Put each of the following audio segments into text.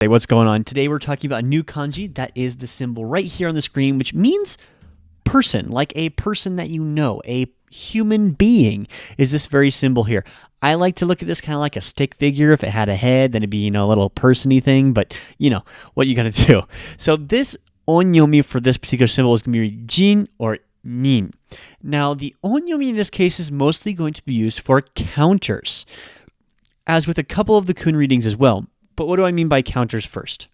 Hey, what's going on? Today we're talking about a new kanji that is the symbol right here on the screen, which means person, like a person that you know, a human being is this very symbol here. I like to look at this kind of like a stick figure. If it had a head, then it'd be, a little person-y thing, but what you gotta do. So this onyomi for this particular symbol is gonna be jin or nin. Now the onyomi in this case is mostly going to be used for counters, as with a couple of the kun readings as well. But what do I mean by counters first?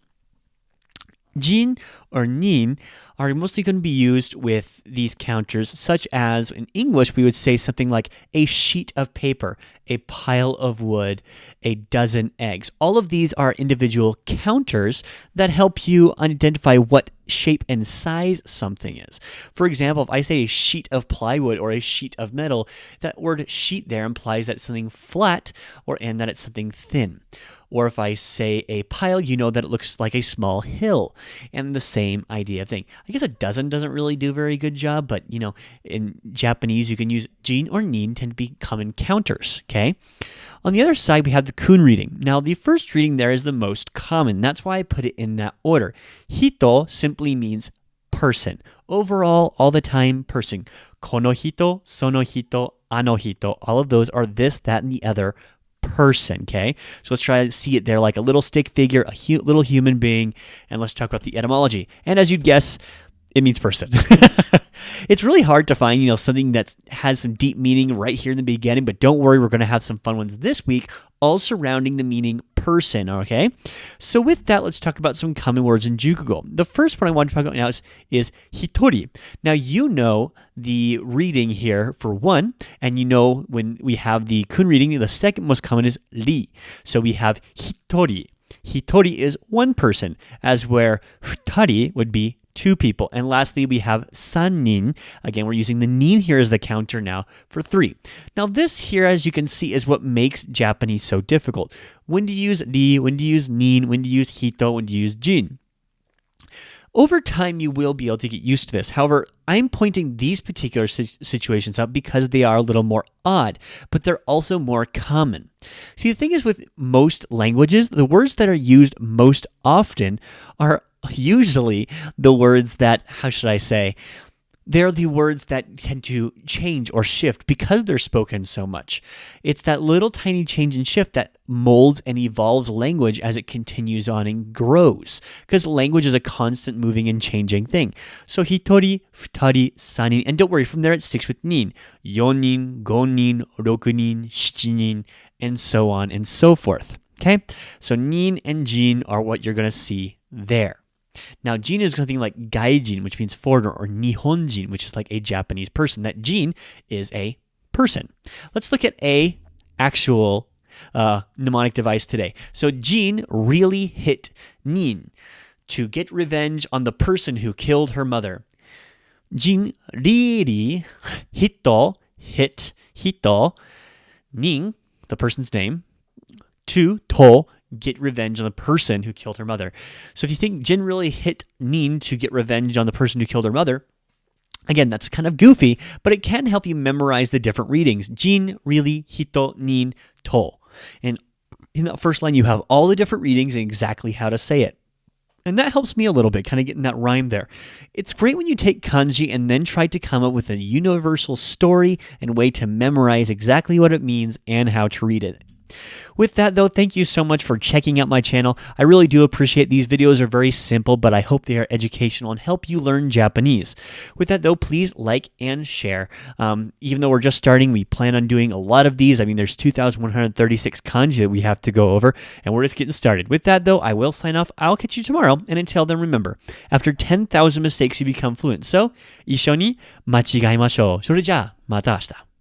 Jin or nin are mostly going to be used with these counters, such as in English, we would say something like a sheet of paper, a pile of wood, a dozen eggs. All of these are individual counters that help you identify what shape and size something is. For example, if I say a sheet of plywood or a sheet of metal, that word sheet there implies that it's something flat and that it's something thin. Or if I say a pile, you know that it looks like a small hill. And the same idea of thing. I guess a dozen doesn't really do a very good job, but in Japanese you can use jin or nin tend to be common counters, okay? On the other side, we have the kun reading. Now, the first reading there is the most common. That's why I put it in that order. Hito simply means person. Overall, all the time, person. Kono hito, sono hito, ano hito. All of those are this, that, and the other person, okay? So let's try to see it there like a little stick figure, a little human being, and let's talk about the etymology. And as you'd guess, it means person. It's really hard to find, something that has some deep meaning right here in the beginning, but don't worry, we're going to have some fun ones this week, all surrounding the meaning person, okay? So with that, let's talk about some common words in Jukugo. The first one I want to talk about now is hitori. Now, you know the reading here for one, and when we have the kun reading, the second most common is ri. So we have hitori. Hitori is one person, as where futari would be two people. And lastly, we have sannin. Again, we're using the nin here as the counter now for three. Now this here, as you can see, is what makes Japanese so difficult. When to use ri, when to use nin, when to use hito, when to use jin. Over time, you will be able to get used to this. However, I'm pointing these particular situations out because they are a little more odd, but they're also more common. See, the thing is with most languages, the words that are used most often are usually the words that, how should I say, they're the words that tend to change or shift because they're spoken so much. It's that little tiny change and shift that molds and evolves language as it continues on and grows, because language is a constant moving and changing thing. So hitori, futari, sannin, and don't worry, from there it sticks with nin. Yonin, gonin, rokunin, shijinin, and so on and so forth. Okay? So nin and jin are what you're going to see there. Now, jin is something like gaijin, which means foreigner, or nihonjin, which is like a Japanese person. That jin is a person. Let's look at a actual mnemonic device today. So jin really hit nin to get revenge on the person who killed her mother. Jin really hit hito, nin, the person's name, to get revenge on the person who killed her mother. So if you think jin really hit nin to get revenge on the person who killed her mother, again, that's kind of goofy, but it can help you memorize the different readings. Jin really hito nin to. And in that first line, you have all the different readings and exactly how to say it. And that helps me a little bit, kind of getting that rhyme there. It's great when you take kanji and then try to come up with a universal story and way to memorize exactly what it means and how to read it. With that, though, thank you so much for checking out my channel. I really do appreciate these videos are very simple, but I hope they are educational and help you learn Japanese. With that, though, please like and share. Even though we're just starting, we plan on doing a lot of these. I mean, there's 2,136 kanji that we have to go over, and we're just getting started. With that, though, I will sign off. I'll catch you tomorrow, and until then, remember, after 10,000 mistakes, you become fluent. So, 一緒に間違いましょう。それじゃあ、また明日。